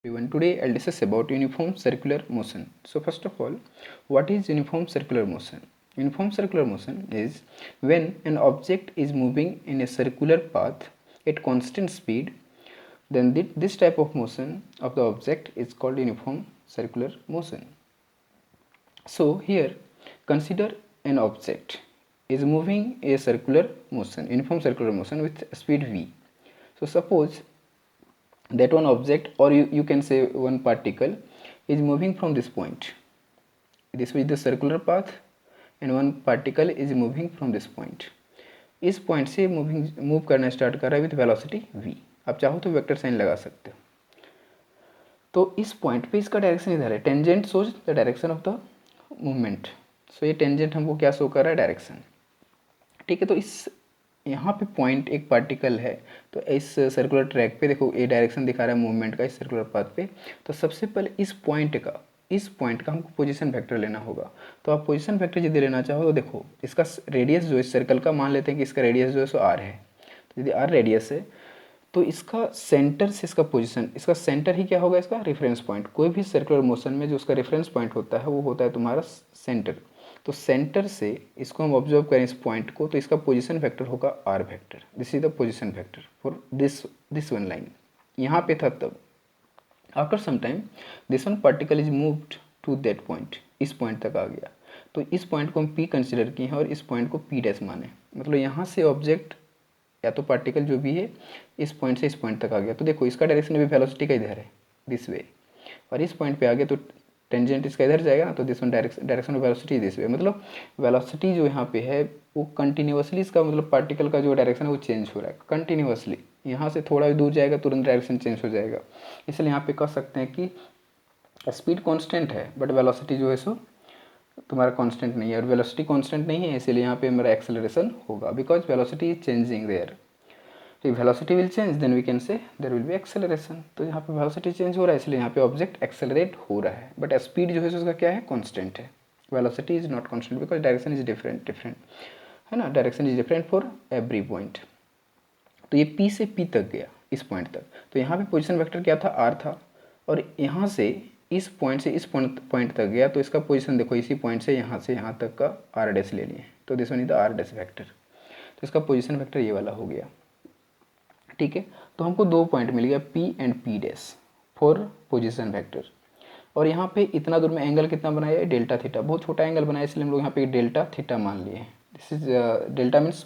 Everyone, today I'll discuss about uniform circular motion. So first of all, what is uniform circular motion? Uniform circular motion is when an object is moving in a circular path at constant speed, then this type of motion of the object is called uniform circular motion. So here consider an object is moving a circular motion, uniform circular motion with speed v. So suppose that one object, or you can say one particle, is moving from this point. This is the circular path and one particle is moving from this point. इस point से move करना start कर रहा है with velocity v. आप चाहो तो vector sign लगा सकते हो. तो इस पॉइंट पे इसका डायरेक्शन इधर है. Tangent shows the direction of the movement. So ये टेंजेंट हमको क्या शो कर रहा है? डायरेक्शन. ठीक है. तो इस यहाँ पे पॉइंट एक पार्टिकल है, तो इस सर्कुलर ट्रैक पे देखो ये डायरेक्शन दिखा रहा है मूवमेंट का इस सर्कुलर पाथ पे. तो सबसे पहले इस पॉइंट का हमको पोजीशन वेक्टर लेना होगा. तो आप पोजीशन वेक्टर यदि लेना चाहो तो देखो इसका रेडियस जो इस सर्कल का, मान लेते हैं कि इसका रेडियस जो है सो r है. तो यदि r रेडियस है तो इसका सेंटर से इसका पोजीशन, इसका सेंटर ही क्या होगा? इसका रेफरेंस पॉइंट. कोई भी सर्कुलर मोशन में जो उसका रेफरेंस पॉइंट होता है वो होता है तुम्हारा सेंटर. तो सेंटर से इसको हम ऑब्जर्व करें इस पॉइंट को, तो इसका पोजीशन वेक्टर होगा r vector. This is the position vector for this one line. यहाँ पे था तब. After some time this one particle is moved to that point. इस पॉइंट तक आ गया, तो इस पॉइंट को हम p कंसिडर किए हैं और इस पॉइंट को p डैश माने. मतलब यहाँ से ऑब्जेक्ट या तो पार्टिकल जो भी है इस पॉइंट से इस पॉइंट तक आ गया. तो देखो इसका डायरेक्शन अभी वेलोसिटी का इधर है, दिस वे, और इस पॉइंट पे आ गया तो टेंजेंट इसका इधर जाएगा ना. तो this one direction of velocity this way. मतलब वेलोसिटी जो यहाँ पे है वो कंटिन्यूसली, इसका मतलब पार्टिकल का जो डायरेक्शन है वो चेंज हो रहा है कंटिन्यूसली. यहाँ से थोड़ा भी दूर जाएगा तुरंत डायरेक्शन चेंज हो जाएगा. इसलिए यहाँ पे कह सकते हैं कि स्पीड कांस्टेंट है बट वेलोसिटी जो है सो तुम्हारा कांस्टेंट नहीं है. और वेलोसिटी कांस्टेंट नहीं है इसलिए यहाँ पे हमारा एक्सेलरेशन होगा, because velocity is changing their. If velocity will change then we can say there will be acceleration. तो यहाँ पे velocity change हो रहा है इसलिए यहाँ पे object accelerate हो रहा है. बट speed जो है उसका क्या है? constant है. velocity is not constant because direction is different है ना. direction is different for every point. तो ये P से P तक गया, इस पॉइंट तक. तो यहाँ पे पोजीशन वेक्टर क्या था? R था. और यहाँ से इस पॉइंट तक गया, तो इसका पोजीशन देखो इसी पॉइंट से यहाँ तक का R डैश ले लिए. तो this one is the R dash vector. तो इसका पोजीशन वेक्टर ये वाला हो गया. ठीक है. तो हमको दो पॉइंट मिल गया P and P dash for position vector. और यहाँ पे इतना दूर में एंगल कितना बनाया है? Delta theta. बहुत छोटा एंगल बनाया इसलिए हम लोग यहाँ पे डेल्टा थीटा मान लिए हैं. This is delta means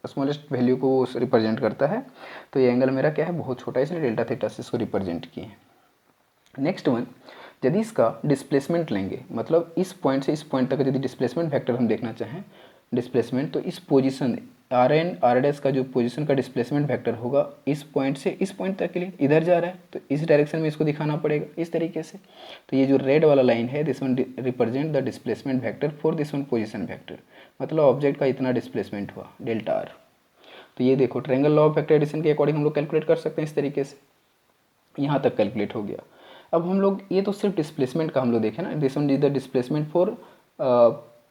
smallest value को रिप्रेजेंट करता है. तो ये एंगल मेरा क्या है? बहुत छोटा है, इसलिए डेल्टा थीटा से इसको रिप्रेजेंट किए हैं. नेक्स्ट वन, यदि इसका डिस्प्लेसमेंट लेंगे, मतलब इस पॉइंट से इस पॉइंट तक यदि डिस्प्लेसमेंट वेक्टर हम देखना चाहें डिस्प्लेसमेंट, तो इस position r and r dash का जो पोजीशन का डिस्प्लेसमेंट वेक्टर होगा इस पॉइंट से इस पॉइंट तक के लिए इधर जा रहा है, तो इस डायरेक्शन में इसको दिखाना पड़ेगा इस तरीके से. तो ये जो रेड वाला लाइन है this one represent the displacement vector for this one position vector. मतलब ऑब्जेक्ट का इतना डिस्प्लेसमेंट हुआ डेल्टा आर. तो ये देखो triangle law of vector addition के अकॉर्डिंग हम लोग कैलकुलेट कर सकते हैं इस तरीके से. यहाँ तक कैलकुलेट हो गया. अब हम लोग ये तो सिर्फ डिस्प्लेसमेंट का हम लोग देखें ना. This one is the displacement for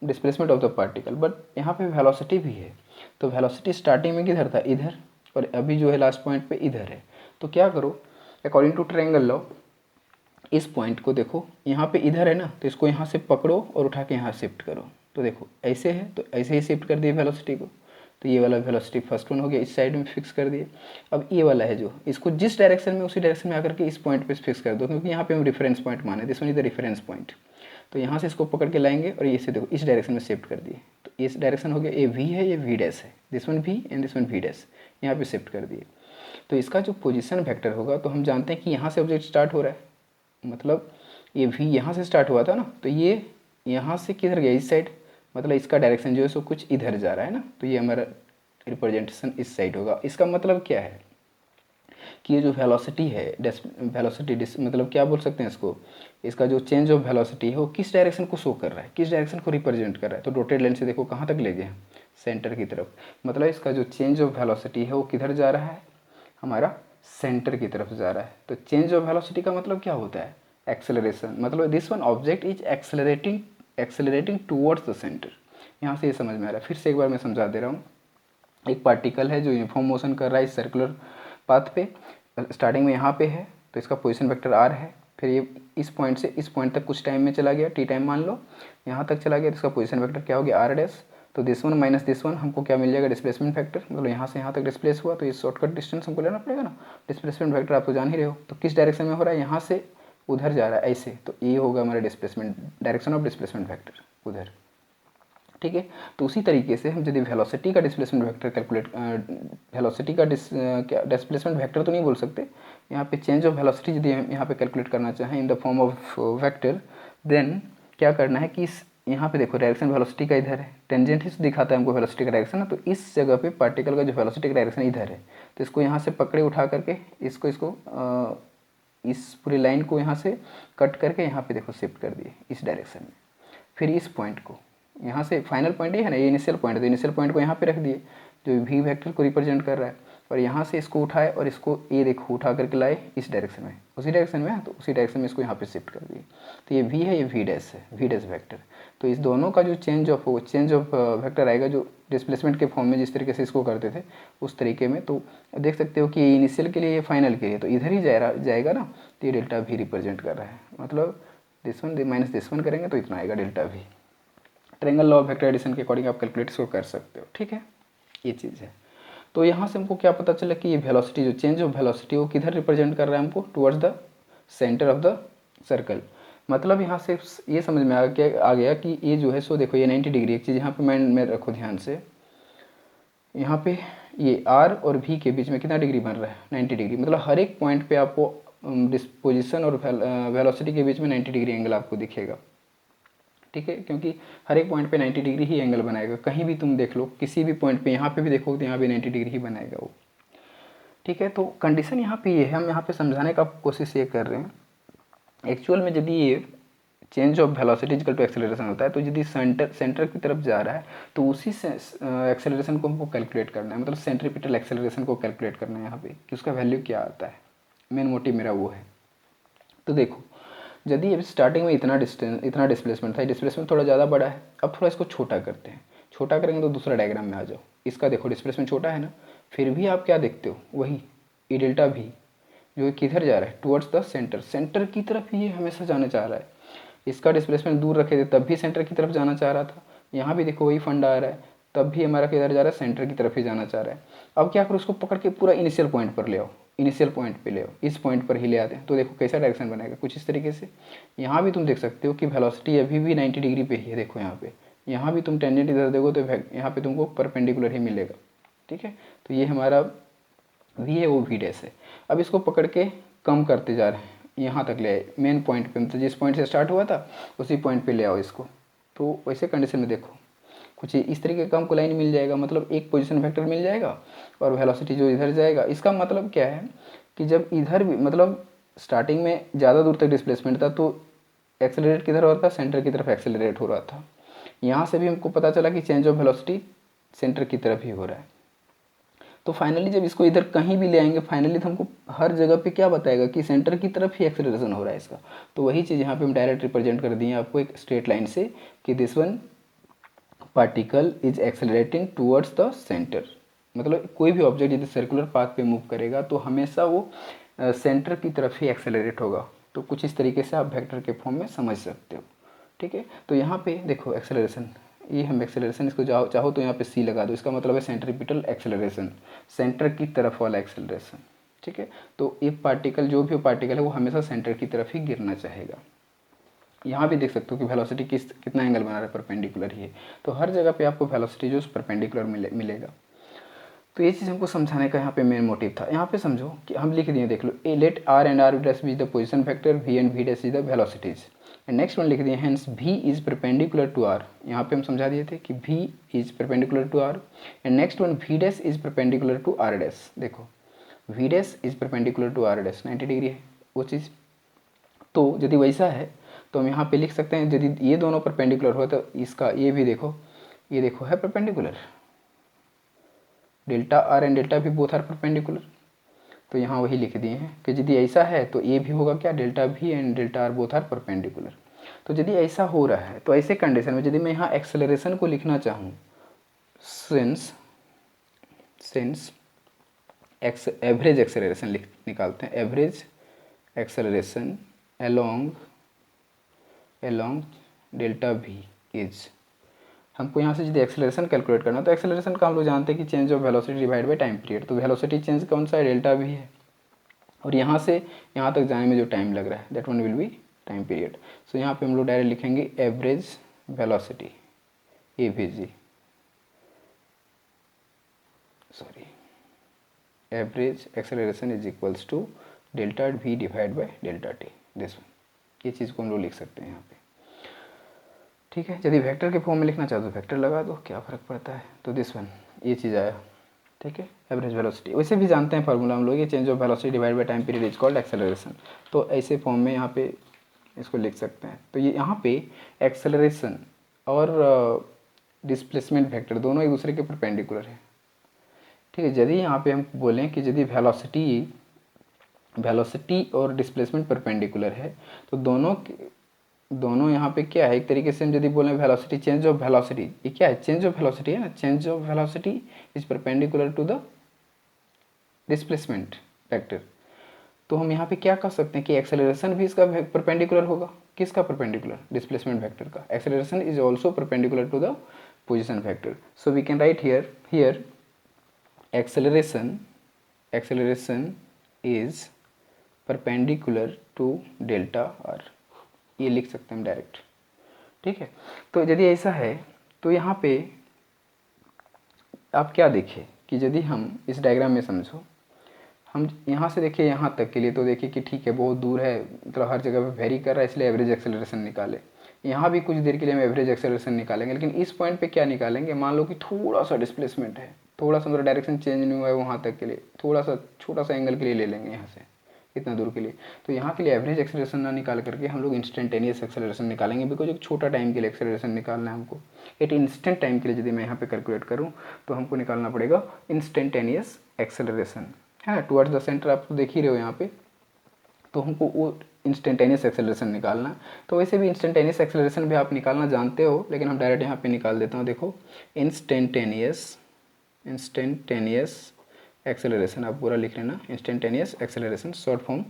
displacement of the particle. But यहाँ पे वेलोसिटी भी है. तो वेलोसिटी स्टार्टिंग में किधर था? इधर. और अभी जो है लास्ट पॉइंट पे इधर है. तो क्या करो, अकॉर्डिंग टू ट्रायंगल लॉ इस पॉइंट को देखो यहाँ पे इधर है ना, तो इसको यहाँ से पकड़ो और उठा के यहाँ शिफ्ट करो. तो देखो ऐसे है तो ऐसे ही शिफ्ट कर दिए वेलोसिटी को. तो ये वाला वेलोसिटी फर्स्ट वन हो गया, इस साइड में फिक्स कर दिए. अब ये वाला है जो, इसको जिस डायरेक्शन में उसी डायरेक्शन में आकर के इस पॉइंट पे फिक्स कर दो, क्योंकि यहाँ पे हम रेफरेंस पॉइंट माने. This one is the reference point. तो यहाँ से इसको पकड़ के लाएंगे और इसे देखो इस डायरेक्शन में शिफ्ट कर दिए. तो इस डायरेक्शन हो गया, ये V है ये V डैश है. This one V and this one V dash. यहाँ पे शिफ्ट कर दिए. तो इसका जो पोजीशन वेक्टर होगा, तो हम जानते हैं कि यहाँ से ऑब्जेक्ट स्टार्ट हो रहा है, मतलब ये V यहाँ से स्टार्ट हुआ था ना, तो ये यहाँ से किधर गया? इस साइड. मतलब इसका डायरेक्शन जो है सो कुछ इधर जा रहा है ना. तो ये हमारा रिप्रेजेंटेशन इस साइड होगा. इसका मतलब क्या है कि ये जो वेलोसिटी है वेलोसिटी मतलब क्या बोल सकते हैं इसको, इसका जो चेंज ऑफ वेलोसिटी है वो किस डायरेक्शन को शो कर रहा है, किस डायरेक्शन को रिप्रेजेंट कर रहा है. तो डॉटेड लाइन से देखो कहाँ तक ले गए हैं? सेंटर की तरफ. मतलब इसका जो चेंज ऑफ वेलोसिटी है वो किधर जा रहा है? हमारा सेंटर की तरफ जा रहा है. तो चेंज ऑफ वेलोसिटी का मतलब क्या होता है? एक्सेलरेशन. मतलब this one object is accelerating towards the centre. यहाँ से ये समझ में आ रहा है. फिर से एक बार मैं समझा दे रहा हूँ. एक पार्टिकल है जो यूनिफॉर्म मोशन कर रहा है इस सर्कुलर पाथ पे. स्टार्टिंग में यहाँ पे है, तो इसका पोजीशन वेक्टर आर है। फिर ये इस पॉइंट से इस पॉइंट तक कुछ टाइम में चला गया, टी टाइम मान लो, यहाँ तक चला गया, तो इसका पोजीशन वेक्टर क्या हो गया, आर डैश। तो this one minus this one हमको क्या मिल जाएगा, डिस्प्लेसमेंट फैक्टर, मतलब यहाँ से यहाँ तक डिस्प्लेस हुआ, तो ये शॉर्टकट डिस्टेंस हमको लेना पड़ेगा ना। डिस्प्लेसमेंट फैक्टर आप तो जान ही रहे हो, तो किस डायरेक्शन में हो रहा है, यहाँ से उधर जा रहा है ऐसे, तो ये होगा हमारा displacement, direction of displacement factor उधर। ठीक है, तो उसी तरीके से हम यदि वेलोसिटी का डिस्प्लेसमेंट वेक्टर कैलकुलेट, वेलोसिटी का डिस्प्लेसमेंट वेक्टर तो नहीं बोल सकते, यहाँ पे चेंज ऑफ वेलोसिटी यदि हम यहाँ पे कैलकुलेट करना चाहें in the form of vector, then क्या करना है कि इस यहाँ पे देखो डायरेक्शन वेलोसिटी का इधर है, टेंजेंट ही दिखाता है हमको वेलोसिटी का डायरेक्शन ना, तो इस जगह पे पार्टिकल का जो वेलोसिटी का डायरेक्शन इधर है, तो इसको यहाँ से पकड़े उठा करके इसको इस पूरी लाइन को यहाँ से कट करके यहाँ पे देखो शिफ्ट कर दिए इस डायरेक्शन में। फिर इस पॉइंट को यहाँ से फाइनल पॉइंट ये है ना, ये इनिशियल पॉइंट है, तो इनिशियल पॉइंट को यहाँ पे रख दिए जो वी वेक्टर को रिप्रेजेंट कर रहा है, और यहाँ से इसको उठाए और इसको ये देखो उठा करके लाए इस डायरेक्शन में, उसी डायरेक्शन में है, तो उसी डायरेक्शन में इसको यहाँ पे शिफ्ट कर दिए। तो ये वी है, ये वी डैश है, वी डैश वेक्टर। तो इस दोनों का जो चेंज ऑफ वेक्टर आएगा, जो डिस्प्लेसमेंट के फॉर्म में जिस तरीके से इसको करते थे उस तरीके में, तो देख सकते हो कि ये इनिशियल के लिए, ये फाइनल के लिए, तो इधर ही जाएगा ना, तो ये डेल्टा वी रिप्रेजेंट कर रहा है, मतलब this one minus this one करेंगे तो इतना आएगा delta v. Triangle law of vector addition के अकॉर्डिंग आप कैलकुलेट इसको कर सकते हो। ठीक है, ये चीज़ है। तो यहाँ से हमको क्या पता चला कि ये वेलोसिटी, जो चेंज ऑफ वेलोसिटी वो किधर रिप्रेजेंट कर रहा है हमको, towards the centre of the circle. मतलब यहाँ से ये समझ में आ गया कि ये जो है सो देखो ये 90 डिग्री, एक चीज़ यहाँ पे मैं रखो ध्यान से, यहाँ पे ये आर और वी के बीच में कितना डिग्री बन रहा है, 90 डिग्री। मतलब हर एक पॉइंट पे आपको डिस्पोजिशन और वेलोसिटी के बीच में 90 डिग्री एंगल आपको दिखेगा। ठीक है, क्योंकि हर एक पॉइंट पे 90 डिग्री ही एंगल बनाएगा, कहीं भी तुम देख लो किसी भी पॉइंट पे, यहाँ पे भी देखो तो यहाँ भी 90 डिग्री ही बनाएगा वो। ठीक है, तो कंडीशन यहाँ पे ये है, हम यहाँ पे समझाने का कोशिश ये कर रहे हैं, एक्चुअल में यदि ये change of velocity equal to acceleration होता है, तो यदि सेंटर की तरफ जा रहा है तो उसी से एक्सेलरेशन को हमको कैलकुलेट करना है, मतलब सेंट्रीपिटल एक्सेलरेशन को कैलकुलेट करना है यहाँ पे कि उसका वैल्यू क्या आता है। मेन मोटिव मेरा वो है। तो देखो यदि अभी स्टार्टिंग में इतना डिस्प्लेसमेंट था, डिस्प्लेसमेंट थोड़ा ज़्यादा बड़ा है, अब थोड़ा इसको छोटा करते हैं, छोटा करेंगे तो दूसरा डायग्राम में आ जाओ। इसका देखो डिस्प्लेसमेंट छोटा है ना, फिर भी आप क्या देखते हो, वही ई डेल्टा भी जो किधर जा रहा है, टुवर्ड्स द सेंटर, सेंटर की तरफ ही ये हमेशा जाना चाह रहा है। इसका डिस्प्लेसमेंट दूर रखे थे तब भी सेंटर की तरफ जाना चाह रहा था, यहाँ भी देखो वही फंडा आ रहा है, तब भी हमारा किधर जा रहा है, सेंटर की तरफ ही जाना चाह रहा है। अब क्या करो, उसको पकड़ के पूरा इनिशियल पॉइंट पर ले आओ, इनिशियल पॉइंट पे ले आओ, इस पॉइंट पर ही ले आते हैं, तो देखो कैसा डायरेक्शन बनेगा, कुछ इस तरीके से। यहाँ भी तुम देख सकते हो कि वेलोसिटी अभी भी 90 डिग्री पे ही है, देखो यहाँ पे, यहाँ भी तुम टेंजेंट इधर देखो तो यहाँ पे तुमको परपेंडिकुलर ही मिलेगा। ठीक है, तो ये हमारा वी है, वो वी डैश है। अब इसको पकड़ के कम करते जा रहे हैं, यहाँ तक ले आए मेन पॉइंट पे, मतलब जिस पॉइंट से स्टार्ट हुआ था उसी पॉइंट पे ले आओ इसको। तो वैसे कंडीशन में देखो कुछ इस तरीके का हमको लाइन मिल जाएगा, मतलब एक पोजीशन वेक्टर मिल जाएगा और वेलोसिटी जो इधर जाएगा। इसका मतलब क्या है कि जब इधर भी, मतलब स्टार्टिंग में ज़्यादा दूर तक डिस्प्लेसमेंट था तो एक्सेलरेट किधर हो रहा था, सेंटर की तरफ एक्सेलरेट हो रहा था। यहाँ से भी हमको पता चला कि चेंज ऑफ वेलोसिटी सेंटर की तरफ ही हो रहा है। तो फाइनली जब इसको इधर कहीं भी ले आएंगे, फाइनली तो हमको हर जगह पे क्या बताएगा कि सेंटर की तरफ ही एक्सेलरेशन हो रहा है इसका। तो वही चीज़ यहाँ पे हम डायरेक्ट रिप्रेजेंट कर दिए आपको एक स्ट्रेट लाइन से कि this one particle is accelerating towards the centre. मतलब कोई भी ऑब्जेक्ट यदि सर्कुलर पाथ पे मूव करेगा तो हमेशा वो सेंटर की तरफ ही एक्सेलरेट होगा। तो कुछ इस तरीके से आप वेक्टर के फॉर्म में समझ सकते हो। ठीक है, तो यहाँ पे देखो एक्सेलरेशन, ये हम एक्सेलरेशन इसको चाहो तो यहाँ पे सी लगा दो, इसका मतलब है सेंट्रीपिटल एक्सेलरेशन, सेंटर की तरफ वाला एक्सेलरेशन। ठीक है, तो एक पार्टिकल, जो भी पार्टिकल है वो हमेशा सेंटर की तरफ ही गिरना चाहेगा। यहाँ भी देख सकते हो कि वेलोसिटी कितना एंगल बना रहा है, परपेंडिकुलर ही है। तो हर जगह पे आपको वेलोसिटी जो परपेंडिकुलर मिलेगा। तो ये चीज़ हमको समझाने का यहाँ पे मेन मोटिव था। यहाँ पे समझो कि हम लिख दिए, देख लो, uh let R and R dash be the position vector, V and V dash is the velocities. And next one लिख दिए, hence v is perpendicular to r। यहाँ पे हम समझा दिए थे कि v is perpendicular to r। And next one v dash is perpendicular to r dash. देखो v dash is perpendicular to r dash, 90 degree है वो चीज़। तो यदि वैसा है तो हम यहाँ पे लिख सकते हैं, यदि ये दोनों परपेंडिकुलर हो तो इसका ये भी देखो, ये देखो है perpendicular, delta R and delta भी बोथ आर परपेंडिकुलर। तो यहाँ वही लिख दिए हैं कि यदि ऐसा है तो ये भी होगा क्या, delta v and delta r both are perpendicular. तो यदि ऐसा हो रहा है तो ऐसे कंडीशन में यदि मैं यहाँ एक्सेलरेशन को लिखना चाहूँ, सिंस एवरेज एक्सेलरेशन निकालते हैं, average acceleration along delta we is, हमको यहाँ से यदि एक्सेलरेशन कैलकुलेट करना है तो एक्सेलरेशन का हम लोग जानते हैं कि change of velocity divide by time period, तो वेलोसिटी चेंज कौन सा है, डेल्टा वी है, और यहाँ से यहाँ तक जाने में जो टाइम लग रहा है that one will be time period. So यहाँ पे हम लोग डायरेक्ट लिखेंगे average velocity AVG, sorry average acceleration is equals to delta we divide by delta T, this one, ये चीज़ को हम लोग लिख सकते हैं यहाँ पे, ठीक है। यदि वेक्टर के फॉर्म में लिखना चाहो तो वेक्टर लगा दो, क्या फ़र्क पड़ता है, तो दिस वन, ये चीज़ आया, ठीक है। एवरेज वेलोसिटी वैसे भी जानते हैं फार्मूला हम लोग, ये change of velocity divide by time period is called acceleration, तो ऐसे फॉर्म में यहाँ पे इसको लिख सकते हैं। तो ये यहाँ पे एक्सेलरेशन और डिस्प्लेसमेंट वेक्टर दोनों एक दूसरे के परपेंडिकुलर है, ठीक है। यदि यहाँ पे हम बोलें कि यदि वेलोसिटी और डिस्प्लेसमेंट परपेंडिकुलर है तो दोनों यहाँ पे क्या है, एक तरीके से हम यदि बोलें वेलोसिटी, चेंज ऑफ वेलोसिटी, ये क्या है, चेंज ऑफ वेलोसिटी है ना, change of velocity is perpendicular to the displacement vector, तो हम यहाँ पे क्या कर सकते हैं कि एक्सेलरेशन भी इसका परपेंडिकुलर होगा, किसका परपेंडिकुलर, डिस्प्लेसमेंट वेक्टर का, acceleration is also perpendicular to the position vector, so we can write here acceleration is perpendicular to delta r, ये लिख सकते हैं हम डायरेक्ट, ठीक है। तो यदि ऐसा है तो यहाँ पे आप क्या देखिए कि यदि हम इस डायग्राम में समझो, हम यहाँ से देखिए यहाँ तक के लिए तो देखिए कि ठीक है बहुत दूर है, मतलब हर जगह पे वेरी कर रहा है, इसलिए एवरेज एक्सेलरेशन निकाले, यहाँ भी कुछ देर के लिए हम एवरेज एक्सेलरेशन निकालेंगे, लेकिन इस पॉइंट पे क्या निकालेंगे, मान लो कि थोड़ा सा डिस्प्लेसमेंट है, थोड़ा सा मतलब डायरेक्शन चेंज नहीं हुआ है वहाँ तक के लिए, थोड़ा सा छोटा सा एंगल के लिए ले लेंगे यहाँ से इतना दूर के लिए, तो यहाँ के लिए एवरेज एक्सेलरेशन ना निकाल करके हम लोग इंस्टेंटेनियस एक्सेलरेशन निकालेंगे, बिकॉज एक छोटा टाइम के लिए एक्सेलरेशन निकालना है हमको, एक इंस्टेंट टाइम के लिए यदि मैं यहाँ पे कैलकुलेट करूँ तो हमको निकालना पड़ेगा इंस्टेंटेनियस एक्सेलरेशन, है ना, टुवर्ड्स द सेंटर आप तो देख ही रहे हो यहाँ पे, तो हमको वो इंस्टेंटेनियस एक्सेलरेशन निकालना है। तो वैसे भी इंस्टेंटेनियस एक्सेलरेशन भी आप निकालना जानते हो, लेकिन हम डायरेक्ट यहाँ पे निकाल देता हूँ, देखो इंस्टेंटेनियस एक्सेलरेशन, आप पूरा लिख लेना, इंस्टेंटेनियस एक्सेलरेशन शॉर्ट फॉर्म,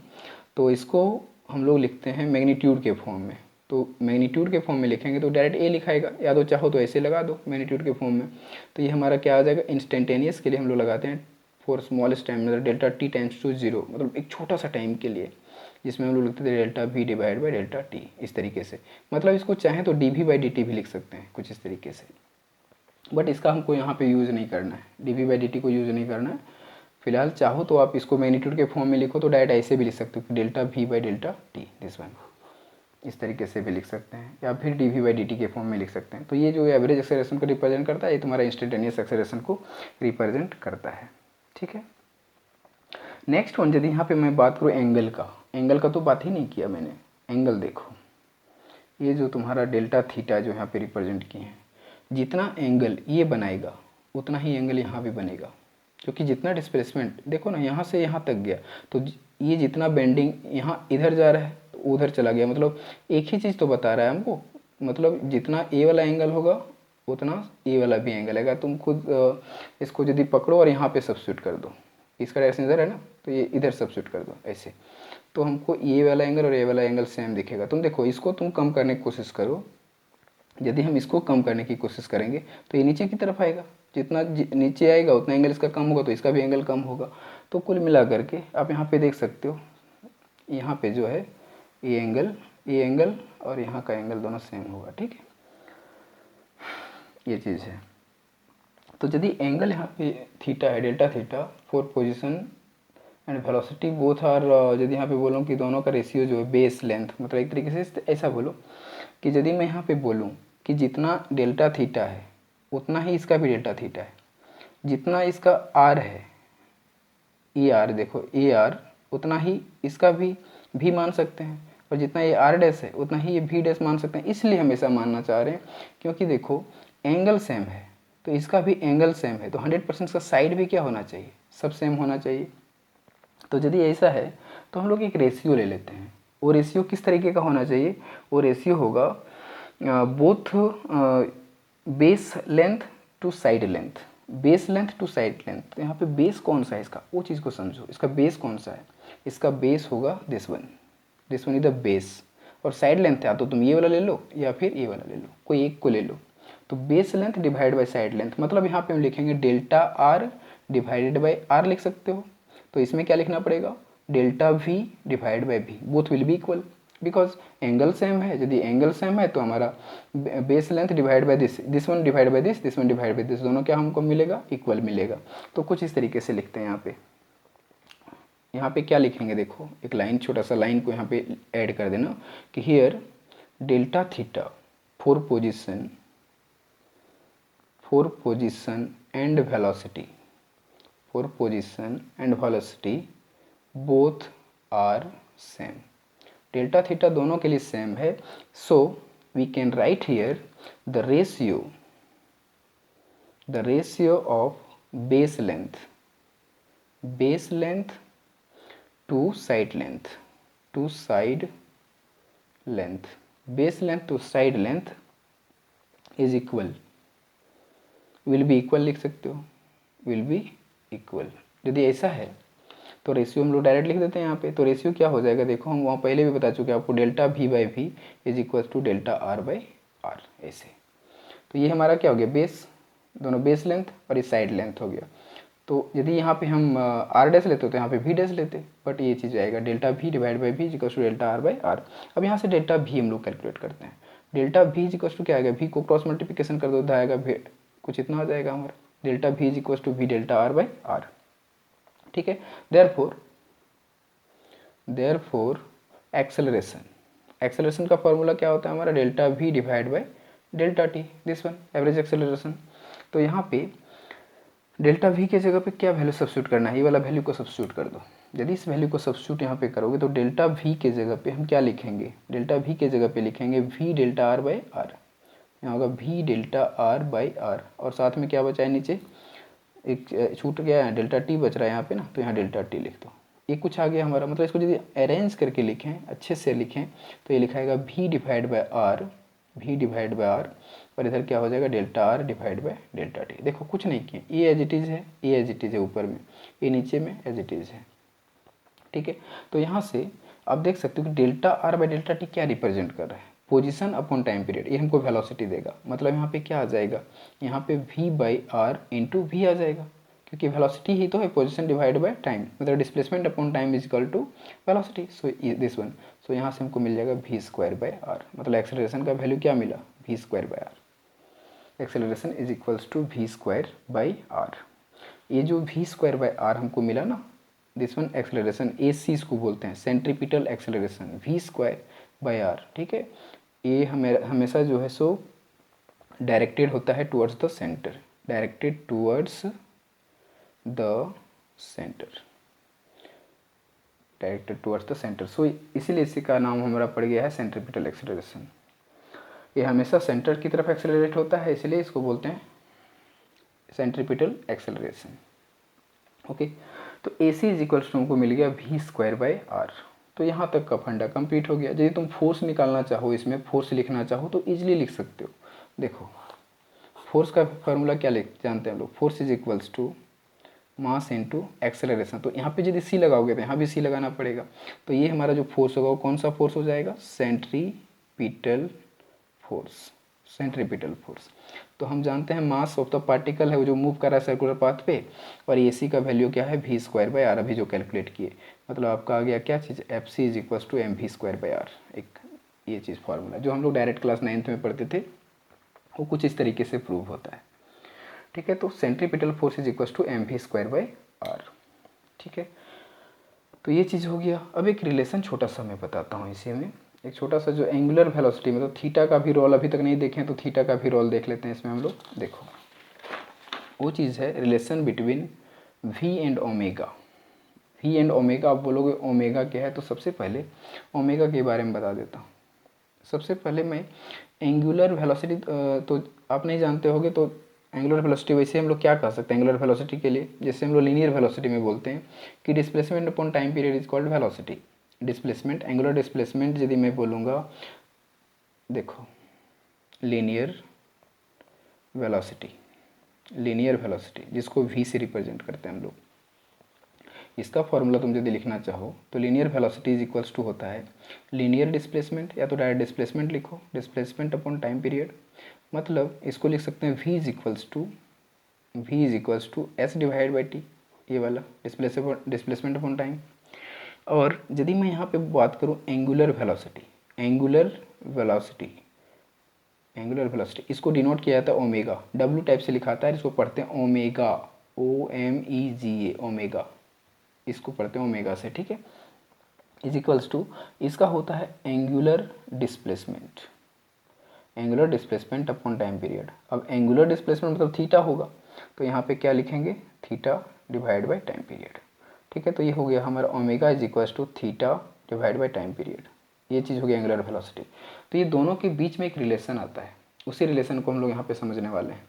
तो इसको हम लोग लिखते हैं मैग्नीट्यूड के फॉर्म में, तो मैग्नीट्यूड के फॉर्म में लिखेंगे तो डायरेक्ट ए लिखाएगा, या तो चाहो तो ऐसे लगा दो मैग्नीट्यूड के फॉर्म में, तो ये हमारा क्या आ जाएगा, इंस्टेंटेनियस के लिए हम लोग लगाते हैं फॉर स्मॉलेस्ट टाइम, मतलब डेल्टा टी टेंड्स टू 0, मतलब एक छोटा सा टाइम के लिए, जिसमें हम लोग लिखते थे delta we divide by delta t, इस तरीके से, मतलब इसको चाहें तो d v by d t भी लिख सकते हैं कुछ इस तरीके से, बट इसका हमको यहाँ पे यूज़ नहीं करना है, d v by d t को यूज़ नहीं करना है फिलहाल। चाहो तो आप इसको मैग्नीट्यूड के फॉर्म में लिखो तो डायरेक्ट ऐसे भी लिख सकते हो कि delta v by delta T, this one, इस तरीके से भी लिख सकते हैं, या फिर d v by d t के फॉर्म में लिख सकते हैं। तो ये जो एवरेज एक्सेलरेशन को रिप्रेजेंट करता है, ये तुम्हारा इंस्टेंटेनियस एक्सेलरेशन को रिप्रेजेंट करता है, ठीक है। नेक्स्ट वन, यदि यहाँ पे मैं बात करूँ एंगल का तो बात ही नहीं किया मैंने, एंगल देखो, ये जो तुम्हारा डेल्टा थीटा जो यहाँ पे रिप्रेजेंट किए हैं, जितना एंगल ये बनाएगा उतना ही एंगल यहाँ भी बनेगा, क्योंकि जितना डिस्प्लेसमेंट देखो ना यहाँ से यहाँ तक गया, तो ये जितना बेंडिंग यहाँ इधर जा रहा है तो उधर चला गया, मतलब एक ही चीज़ तो बता रहा है हमको, मतलब जितना ए वाला एंगल होगा उतना ए वाला भी एंगल आएगा। तुम खुद इसको यदि पकड़ो और यहाँ पे सब्स्टिट्यूट कर दो, इसका डायरेक्शन इधर है ना, तो ये इधर सब्स्टिट्यूट कर दो ऐसे, तो हमको ये वाला एंगल और ये वाला एंगल सेम दिखेगा। तुम देखो इसको तुम कम करने की कोशिश करो, यदि हम इसको कम करने की कोशिश करेंगे तो ये नीचे की तरफ आएगा, जितना नीचे आएगा उतना एंगल इसका कम होगा, तो इसका भी एंगल कम होगा। तो कुल मिला करके आप यहाँ पे देख सकते हो, यहाँ पे जो है ये एंगल और यहाँ का एंगल दोनों सेम होगा, ठीक है, ये चीज़ है। तो यदि एंगल यहाँ पे थीटा है, delta theta for position and velocity both are, यदि यहाँ पे बोलूँ कि दोनों का रेशियो जो है बेस लेंथ, मतलब एक तरीके से ऐसा बोलो कि यदि मैं यहाँ पे बोलूँ कि जितना डेल्टा थीटा है उतना ही इसका भी डेल्टा थीटा है, जितना इसका आर है ए आर, देखो ए आर उतना ही इसका भी मान सकते हैं, और जितना ये आर डैश है उतना ही ये भी डैश मान सकते हैं। इसलिए हम ऐसा मानना चाह रहे हैं क्योंकि देखो एंगल सेम है तो इसका भी एंगल सेम है, तो 100% का साइड भी क्या होना चाहिए, सब सेम होना चाहिए। तो यदि ऐसा है तो हम लोग एक रेशियो ले लेते हैं, वो रेशियो किस तरीके का होना चाहिए, वो रेशियो होगा both base length to side length, base length to side length. तो यहाँ पे बेस कौन सा है इसका, वो चीज़ को समझो, इसका बेस कौन सा है, इसका बेस होगा this one is the base, और साइड लेंथ है तो तुम ये वाला ले लो या फिर ये वाला ले लो, कोई एक को ले लो। तो base length divide by side length, मतलब यहाँ पे हम लिखेंगे delta r divided by r लिख सकते हो। तो इसमें क्या लिखना पड़ेगा, delta we divide by v, both will be equal because angle same है। यदि एंगल सेम है तो हमारा base length divide by this one divide by this one divide by this, दोनों क्या हमको मिलेगा, इक्वल मिलेगा। तो कुछ इस तरीके से लिखते हैं यहाँ पे क्या लिखेंगे, देखो एक लाइन, छोटा सा लाइन को यहाँ पे ऐड कर देना कि here delta theta for position and velocity both are same, delta theta दोनों के लिए सेम है। So we can write here the ratio of base length to side length base length to side length is equal, will be equal लिख सकते हो, will be equal। यदि ऐसा है तो रेशियो हम लोग डायरेक्ट लिख देते हैं यहाँ पे। तो रेशियो क्या हो जाएगा, देखो हम वहाँ पहले भी बता चुके हैं आपको, delta v by v is equal to delta r by r, ऐसे। तो ये हमारा क्या हो गया, बेस, दोनों बेस लेंथ और ये साइड लेंथ हो गया। तो यदि यहाँ पे हम आर डैश लेते तो यहाँ पे वी डैश लेते, बट ये चीज़ आएगा delta we divide by v equal to delta r by r. अब यहाँ से डेल्टा वी हम लोग कैलकुलेट करते हैं। डेल्टा वी इक्वल टू क्या आएगा, वी को क्रॉस मल्टीप्लिकेशन कर दो तो आएगा कुछ इतना हो जाएगा हमारा, delta v equal to v delta r by r, ठीक है। देयरफॉर एक्सेलरेशन का फॉर्मूला क्या होता है हमारा, delta we divide by delta T, this one average acceleration. तो यहाँ पे डेल्टा वी के जगह पे क्या वैल्यू सब्स्टिट्यूट करना है, ये वाला वैल्यू को सब्स्टिट्यूट कर दो। यदि इस वैल्यू को सब्स्टिट्यूट यहाँ पे करोगे तो डेल्टा वी के जगह पे हम क्या लिखेंगे, डेल्टा वी के जगह पे लिखेंगे v delta r by r, यहाँ होगा v delta r by r, और साथ में क्या बचा है नीचे, एक छूट गया है, डेल्टा टी बच रहा है यहाँ पे ना, तो यहाँ डेल्टा टी लिख दो। ये कुछ आ गया हमारा, मतलब इसको यदि अरेंज करके लिखें, अच्छे से लिखें तो ये लिखाएगा वी डिवाइड बाई आर, और इधर क्या हो जाएगा, delta R divide by delta T. देखो कुछ नहीं किए, ये एज इट इज़ है, ऊपर में, ये नीचे में एज इट इज़ है, ठीक है। तो यहाँ से आप देख सकते हो कि delta R bye delta t क्या रिप्रेजेंट कर रहा है, पोजीशन अपॉन टाइम पीरियड, ये हमको वेलोसिटी देगा। मतलब यहाँ पे क्या आ जाएगा, यहाँ पे V by R into V आ जाएगा, क्योंकि वेलोसिटी ही तो है, पोजीशन डिवाइड बाय टाइम, मतलब displacement upon time is equal to velocity. So this one, so यहाँ से हमको मिल जाएगा वी स्क्वायर बाय आर, मतलब एक्सेलरेशन का वैल्यू क्या मिला, V square by R. Acceleration is equals to V square by R. ये जो वी स्क्वायर बाई आर हमको मिला ना, this one acceleration, a c इसको बोलते हैं, centripetal acceleration, v square by r, ठीक है। ये हमेशा जो है सो डायरेक्टेड होता है टुवर्ड्स द सेंटर, सो इसीलिए इसी का नाम हमारा पड़ गया है सेंट्रीपिटल एक्सेलरेशन। ये हमेशा सेंटर की तरफ एक्सेलरेट होता है, इसलिए इसको बोलते हैं सेंट्रीपिटल एक्सेलरेशन, ओके। तो ए सी इज इक्वल्स टू हमको मिल गया वी स्क्वायर बाई आर। तो यहाँ तक का फंडा कंप्लीट हो गया। यदि तुम फोर्स निकालना चाहो, इसमें फोर्स लिखना चाहो तो इजीली लिख सकते हो। देखो फोर्स का फार्मूला क्या जानते हैं हम लोग, force is equals to mass into acceleration. तो यहाँ पे यदि सी लगाओगे तो यहाँ भी सी लगाना पड़ेगा। तो ये हमारा जो फोर्स होगा वो कौन सा फोर्स हो जाएगा, सेंट्रीपिटल फोर्स। तो हम जानते हैं मास ऑफ द पार्टिकल है वो जो मूव कर रहा है सर्कुलर पाथ पे, और ए सी का वैल्यू क्या है, वी स्क्वायर बाई आर, अभी जो कैलकुलेट किए। मतलब आपका आ गया क्या चीज़, F C is equal to M we square by R. एक ये चीज़ फार्मूला जो हम लोग डायरेक्ट क्लास 9th में पढ़ते थे, वो कुछ इस तरीके से प्रूव होता है, ठीक है। तो centripetal force is equal to M we square by r, ठीक है। तो ये चीज़ हो गया। अब एक रिलेशन छोटा सा मैं बताता हूँ इसी में, एक छोटा सा जो एंगुलर वेलोसिटी, मतलब थीटा का भी रोल अभी तक नहीं देखे हैं तो थीटा का भी रोल देख लेते हैं इसमें हम लोग। देखो वो चीज़ है relation between v and omega. आप बोलोगे ओमेगा क्या है, तो सबसे पहले ओमेगा के बारे में बता देता हूँ। सबसे पहले मैं एंगुलर वेलोसिटी, तो आप नहीं जानते होगे, तो एंगुलर वेलोसिटी वैसे हम लोग क्या कह सकते हैं एंगुलर वेलोसिटी के लिए, जैसे हम लोग लीनियर वेलोसिटी में बोलते हैं कि displacement upon time period is called velocity. Displacement, angular displacement यदि मैं बोलूँगा, देखो लीनियर वेलोसिटी जिसको वी से रिप्रेजेंट करते हैं हम लोग, इसका फॉर्मूला तुम यदि लिखना चाहो तो linear velocity is equals to होता है लीनियर डिस्प्लेसमेंट, या तो डायरेक्ट डिस्प्लेसमेंट लिखो, डिस्प्लेसमेंट अपॉन टाइम पीरियड। मतलब इसको लिख सकते हैं v is equals to s divide by t, ये वाला डिस्प्लेसमेंट अपॉन टाइम। और यदि मैं यहाँ पे बात करूँ एंगुलर वेलोसिटी इसको डिनोट किया जाता है ओमेगा, डब्ल्यू टाइप से लिखा आता है, इसको पढ़ते हैं ओमेगा, OMEGA, ओमेगा, इसको पढ़ते हैं ओमेगा से, ठीक है। इज इक्वल्स टू इसका होता है angular displacement upon time period. अब एंगुलर डिस्प्लेसमेंट मतलब थीटा होगा, तो यहाँ पे क्या लिखेंगे, theta divide by time period, ठीक है। तो ये हो गया हमारा omega is equals to theta divide by time period, ये चीज़ हो गई एंगुलर वेलोसिटी। तो ये दोनों के बीच में एक रिलेशन आता है, उसी रिलेशन को हम लोग यहाँ पे समझने वाले हैं।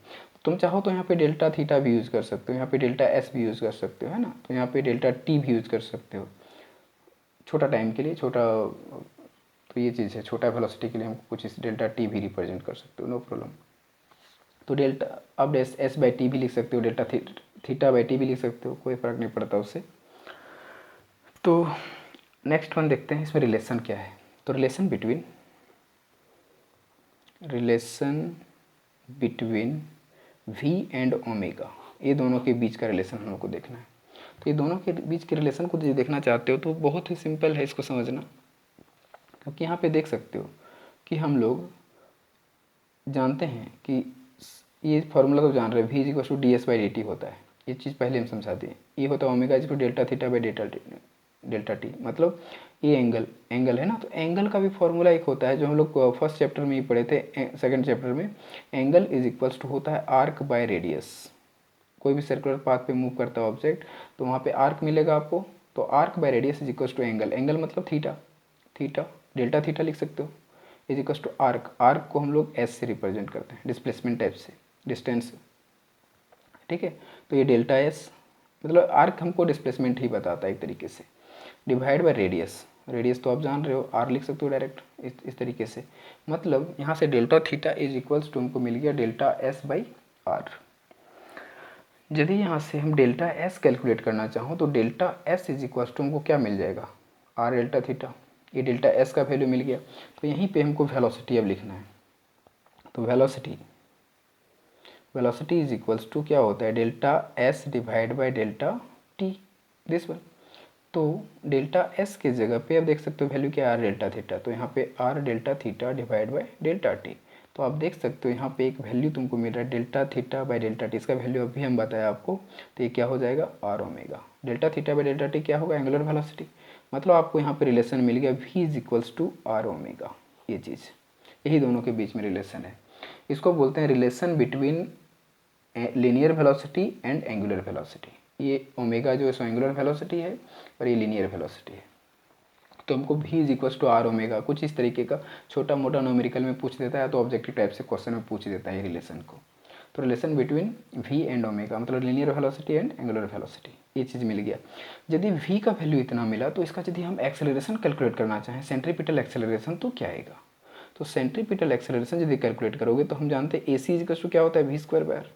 तुम चाहो तो यहाँ पे डेल्टा थीटा भी यूज़ कर सकते हो, यहाँ पे डेल्टा एस भी यूज़ कर सकते हो, है ना। तो यहाँ पे डेल्टा टी भी यूज़ कर सकते हो छोटा टाइम के लिए, तो ये चीज़ है, छोटा वेलोसिटी के लिए हम कुछ इस डेल्टा टी भी रिप्रेजेंट कर सकते हो, नो प्रॉब्लम। तो डेल्टा अब एस बाई टी भी लिख सकते हो, डेल्टा थीटा बाई टी भी लिख सकते हो, कोई फ़र्क नहीं पड़ता उससे। तो नेक्स्ट वन देखते हैं इसमें रिलेशन क्या है। तो relation between v and omega, ये दोनों के बीच का रिलेशन हम लोग को देखना है। तो ये दोनों के बीच के रिलेशन को जो देखना चाहते हो तो बहुत ही सिंपल है इसको समझना, क्योंकि यहाँ पे देख सकते हो कि हम लोग जानते हैं कि ये फार्मूला तो जान रहे हैं, v is equal to d s by d t होता है, ये चीज़ पहले हम समझा दिए। ये होता है omega is to delta theta by delta t, मतलब ये एंगल है ना। तो एंगल का भी फॉर्मूला एक होता है जो हम लोग फर्स्ट चैप्टर में ही पढ़े थे, सेकंड चैप्टर में। एंगल इज इक्वल्स टू होता है आर्क बाय रेडियस। कोई भी सर्कुलर पाथ पे मूव करता है ऑब्जेक्ट तो वहाँ पे आर्क मिलेगा आपको, तो arc by radius is equals to angle मतलब थीटा डेल्टा थीटा लिख सकते हो, इज इक्वल्स टू आर्क को हम लोग एस से रिप्रेजेंट करते हैं, डिस्प्लेसमेंट टाइप से, डिस्टेंस, ठीक है। तो ये डेल्टा एस मतलब आर्क हमको डिस्प्लेसमेंट ही बताता है एक तरीके से, डिवाइड बाय रेडियस तो आप जान रहे हो, आर लिख सकते हो डायरेक्ट इस तरीके से। मतलब यहाँ से delta theta is equals to हमको मिल गया डेल्टा एस बाई आर। यदि यहाँ से हम डेल्टा एस कैलकुलेट करना चाहो तो delta s is equals to हमको क्या मिल जाएगा, आर डेल्टा थीटा, ये डेल्टा एस का वैल्यू मिल गया। तो यहीं पे हमको वेलोसिटी अब लिखना है। तो वेलोसिटी इज इक्वल्स टू क्या होता है, delta S divide by delta T, this one. तो डेल्टा एस के जगह पे आप देख सकते हो वैल्यू क्या है, आर डेल्टा थीटा, तो यहाँ पे are delta theta divide by delta T. तो आप देख सकते हो यहाँ पे एक वैल्यू तुमको मिल रहा है delta theta by delta t, इसका वैल्यू अभी हम बताया आपको। तो ये क्या हो जाएगा, r omega. Delta theta by delta t क्या होगा, एंगुलर वेलोसिटी। मतलब आपको यहाँ पे रिलेशन मिल गया v is equals to r omega, ये चीज़, यही दोनों के बीच में रिलेशन है। इसको बोलते हैं relation between linear velocity and angular velocity. ये ओमेगा जो है सो एंगुलर वेलोसिटी है और ये लीनियर वेलोसिटी है। तो हमको v is equals to r omega कुछ इस तरीके का छोटा मोटा न्यूमेरिकल में पूछ देता है, तो ऑब्जेक्टिव टाइप से क्वेश्चन में पूछ देता है रिलेशन को। तो relation between v and omega मतलब linear velocity and angular velocity, ये चीज़ मिल गया। यदि v का वैल्यू इतना मिला तो इसका यदि हम एक्सेलरेशन कैलकुलेट करना चाहें, सेंट्रीपिटल एक्सेलरेशन, तो क्या आएगा। तो सेंट्रीपिटल एक्सेलरेशन यदि कैलकुलेट करोगे तो हम जानते हैं ए सी इज टू क्या होता है, वी स्क्वायर बाय आर,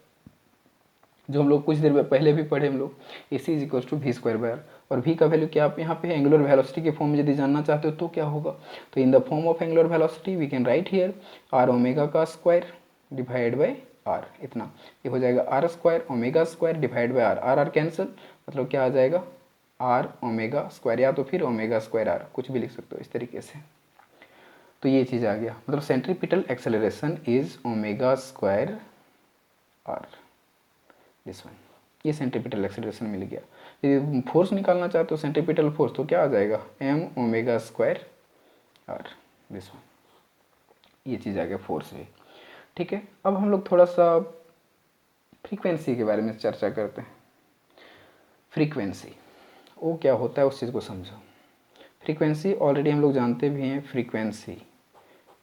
जो हम लोग कुछ देर पहले भी पढ़े हम लोग, A C is equal to V square by R. और v का वैल्यू क्या आप यहाँ पे एंगुलर वेलोसिटी के फॉर्म में यदि जानना चाहते हो तो क्या होगा, तो in the form of angular velocity we can write here r omega का स्क्वायर डिवाइड बाय आर, इतना ये हो जाएगा r square omega square divide by r, r cancel, मतलब क्या आ जाएगा आर ओमेगा स्क्वायर, या तो फिर ओमेगा स्क्वायर आर, कुछ भी लिख सकते हो इस तरीके से। तो ये चीज़ आ गया, मतलब centripetal acceleration is omega square r, this one, ये सेंट्रीपिटल एक्सेलरेशन मिल गया। यदि फोर्स निकालना चाहते हो सेंट्रीपिटल फोर्स तो क्या आ जाएगा, m omega square r, this one, ये चीज़ आ गया फोर्स भी, ठीक है। अब हम लोग थोड़ा सा फ्रीक्वेंसी के बारे में चर्चा करते हैं। फ्रीक्वेंसी वो क्या होता है उस चीज़ को समझो। फ्रीक्वेंसी ऑलरेडी हम लोग जानते भी हैं,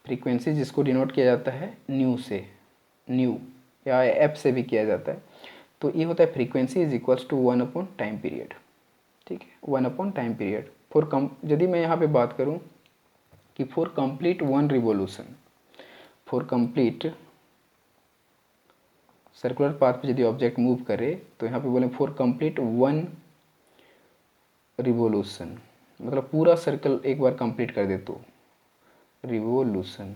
फ्रीक्वेंसी जिसको डिनोट किया जाता है न्यू से, न्यू या एफ से भी किया जाता है। तो ये होता है frequency is equals to 1 upon time period, ठीक है, 1 अपॉन टाइम पीरियड। यदि मैं यहाँ पे बात करूँ कि for complete one revolution, for complete circular path पे यदि ऑब्जेक्ट मूव करे तो यहाँ पे बोले फॉर कंप्लीट वन रिवोल्यूशन, मतलब पूरा सर्कल एक बार कंप्लीट कर दे तो रिवोल्यूशन।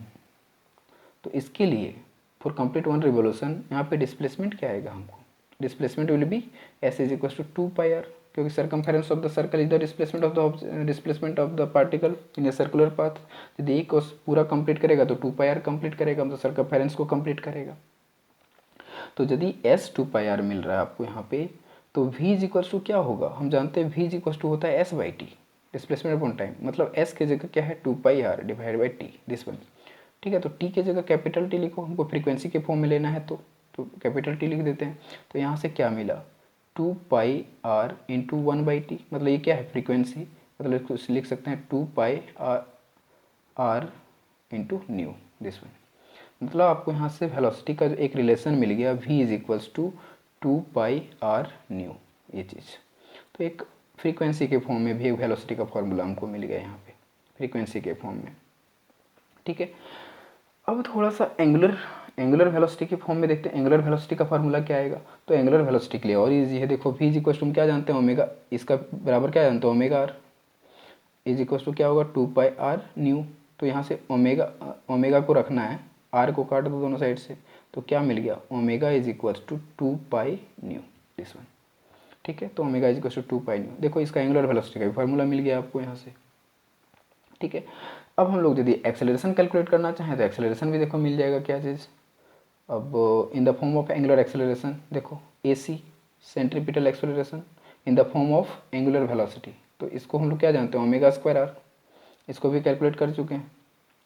तो इसके लिए फॉर कंप्लीट वन रिवोल्यूशन यहाँ पे डिस्प्लेसमेंट क्या आएगा हमको, displacement will be s is equal to 2πr, क्योंकि circumference of the circle is the displacement of the particle in a circular path. यदि एक पूरा कंप्लीट करेगा तो 2πr कंप्लीट करेगा, मतलब सर्कमफेरेंस को कंप्लीट करेगा। तो यदि s 2πr मिल रहा है आपको यहाँ पे, तो v इज इक्वल टू क्या होगा, हम जानते हैं v इज इक्वल टू होता है s by T, displacement upon time, मतलब s के जगह क्या है 2πr divide by T, this one. ठीक है, तो t के जगह कैपिटल टी लिखो, हमको फ्रीक्वेंसी के फॉर्म में लेना है तो कैपिटल टी लिख देते हैं। तो यहाँ से क्या मिला 2πr इंटू 1/t, मतलब ये क्या है फ्रीक्वेंसी, मतलब इसको लिख सकते हैं 2πr into new, this one. मतलब आपको यहाँ से वेलोसिटी का जो एक रिलेशन मिल गया v is equals to 2πr nu, ये चीज़। तो एक फ्रीक्वेंसी के फॉर्म में भी एक वेलोसिटी का फॉर्मूला हमको मिल गया यहाँ पे फ्रीक्वेंसी के फॉर्म में। ठीक है, अब थोड़ा सा एंगुलर वेलोसिटी के फॉर्म में देखते हैं एंगुलर वेलोसिटी का फार्मूला क्या आएगा। तो एंगुलर वेलोसिटी के लिए और इजी है, देखो v इज इक्वल टू क्या जानते हैं ओमेगा, इसका बराबर क्या जानते हैं omega r, is equal to क्या होगा 2πr न्यू। तो यहाँ से ओमेगा को रखना है, आर को काट दो दोनों साइड से, तो क्या मिल गया omega is equal to 2π nu, this one. ठीक है, तो omega is equal to 2π nu, देखो इसका एंगुलर वेलोसिटी का भी फार्मूला मिल गया आपको यहाँ से। ठीक है, अब हम लोग यदि एक्सेलरेशन कैलकुलेट करना चाहें तो एक्सेलरेशन भी देखो मिल जाएगा क्या चीज़, अब इन the form of angular acceleration, देखो AC centripetal acceleration in the form of angular velocity. तो इसको हम लोग क्या जानते हैं ओमेगा स्क्वायर आर, इसको भी कैलकुलेट कर चुके हैं,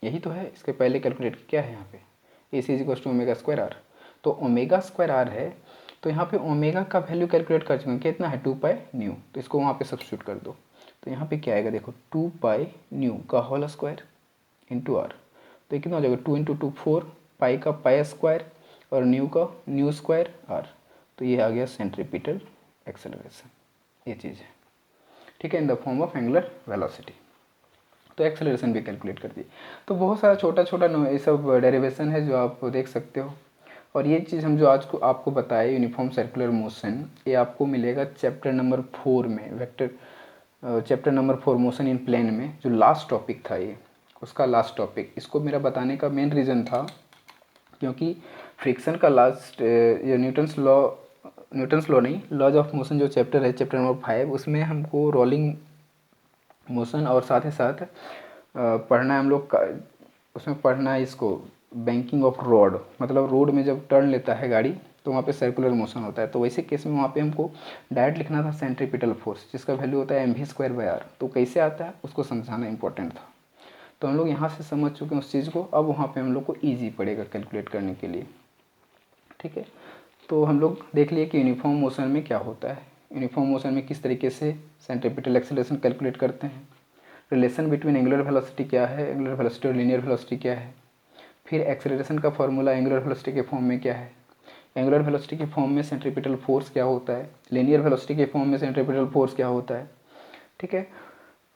यही तो है, इसके पहले कैलकुलेट क्या है यहाँ पे AC is equal to omega square r. तो ओमेगा स्क्वायर आर है, तो यहाँ पे ओमेगा का वैल्यू कैलकुलेट कर चुके हैं, कितना है 2π न्यू, तो इसको वहाँ पे सब्स्टिट्यूट कर दो। तो यहाँ पे क्या आएगा देखो 2π न्यू का होल स्क्वायर इंटू आर, तो ये कितना हो जाएगा 2 इंटू 2 4, पाई का पाई स्क्वायर और न्यू का न्यू स्क्वायर आर। तो ये आ गया सेंट्रीपिटल एक्सेलरेशन, ये चीज़ है। ठीक है, इन the form of angular velocity. तो एक्सेलरेशन भी कैलकुलेट कर दी। तो बहुत सारा छोटा छोटा ये सब डेरिवेशन है जो आप देख सकते हो। और ये चीज़ हम जो आज को आपको बताए यूनिफॉर्म सर्कुलर मोशन, ये आपको मिलेगा चैप्टर नंबर 4 में, vector chapter number 4 motion in plane में, जो लास्ट टॉपिक था ये, उसका लास्ट टॉपिक। इसको मेरा बताने का मेन रीज़न था क्योंकि फ्रिक्शन का लास्ट ये न्यूटन्स लॉ नहीं, लॉज ऑफ मोशन जो चैप्टर है चैप्टर नंबर 5, उसमें हमको रोलिंग मोशन और साथ ही साथ पढ़ना है हम लोग का, उसमें पढ़ना है इसको बैंकिंग ऑफ रोड, मतलब रोड में जब टर्न लेता है गाड़ी तो वहाँ पे सर्कुलर मोशन होता है। तो वैसे केस में वहाँ पे हमको डायरेक्ट लिखना था सेंट्रीपिटल फोर्स, जिसका वैल्यू होता है mv²/r। तो कैसे आता है उसको समझाना इंपॉर्टेंट था। तो हम लोग यहाँ से समझ चुके हैं उस चीज़ को, अब वहाँ पे हम लोग को ईजी पड़ेगा कैलकुलेट करने के लिए। ठीक है, तो हम लोग देख लिए कि यूनिफॉर्म मोशन में क्या होता है, यूनिफॉर्म मोशन में किस तरीके से सेंट्रीपिटल एक्सेलरेशन कैलकुलेट करते हैं, रिलेशन बिटवीन एंगुलर वेलोसिटी क्या है, एंगुलर वेलोसिटी और लीनियर वेलोसिटी क्या है, फिर एक्सेलरेशन का फॉर्मूला एंगुलर वेलोसिटी के फॉर्म में क्या है, एंगुलर वेलोसिटी के फॉर्म में सेंट्रीपिटल फोर्स क्या होता है, लीनियर वेलोसिटी के फॉर्म में सेंट्रीपिटल फोर्स क्या होता है। ठीक है,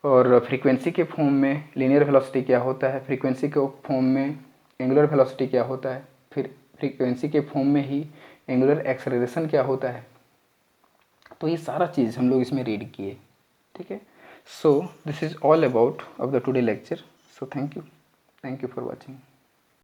और फ्रीक्वेंसी के फॉर्म में लीनियर वेलोसिटी क्या होता है, फ्रीक्वेंसी के फॉर्म में एंगुलर वेलोसिटी क्या होता है, फिर फ्रीक्वेंसी के फॉर्म में ही एंगुलर एक्सेलरेशन क्या होता है। तो ये सारा चीज़ हम लोग इसमें रीड किए। ठीक है, so this is all about of the today lecture. So thank you for watching.